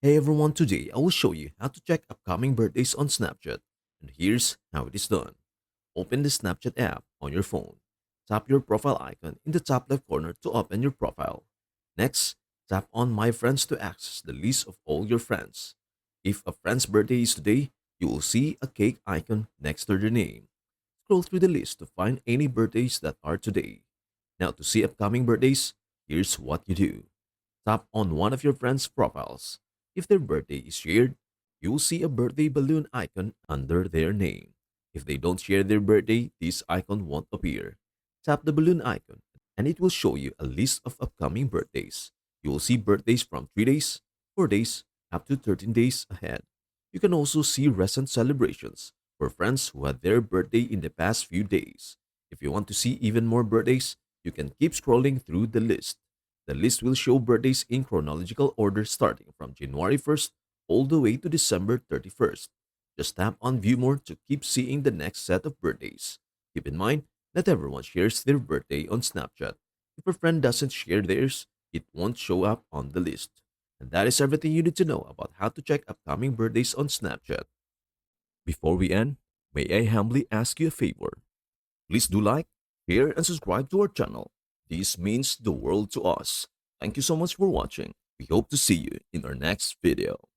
Hey everyone, today I will show you how to check upcoming birthdays on Snapchat. And here's how it is done. Open the Snapchat app on your phone. Tap your profile icon in the top left corner to open your profile. Next, tap on My Friends to access the list of all your friends. If a friend's birthday is today, you will see a cake icon next to their name. Scroll through the list to find any birthdays that are today. Now, to see upcoming birthdays, here's what you do. Tap on one of your friends' profiles. If their birthday is shared, you will see a birthday balloon icon under their name. If they don't share their birthday, this icon won't appear. Tap the balloon icon and it will show you a list of upcoming birthdays. You will see birthdays from 3 days, 4 days, up to 13 days ahead. You can also see recent celebrations for friends who had their birthday in the past few days. If you want to see even more birthdays, you can keep scrolling through the list. The list will show birthdays in chronological order starting from January 1st all the way to December 31st. Just tap on View More to keep seeing the next set of birthdays. Keep in mind, not everyone shares their birthday on Snapchat. If a friend doesn't share theirs, it won't show up on the list. And that is everything you need to know about how to check upcoming birthdays on Snapchat. Before we end, may I humbly ask you a favor? Please do like, share, and subscribe to our channel. This means the world to us. Thank you so much for watching. We hope to see you in our next video.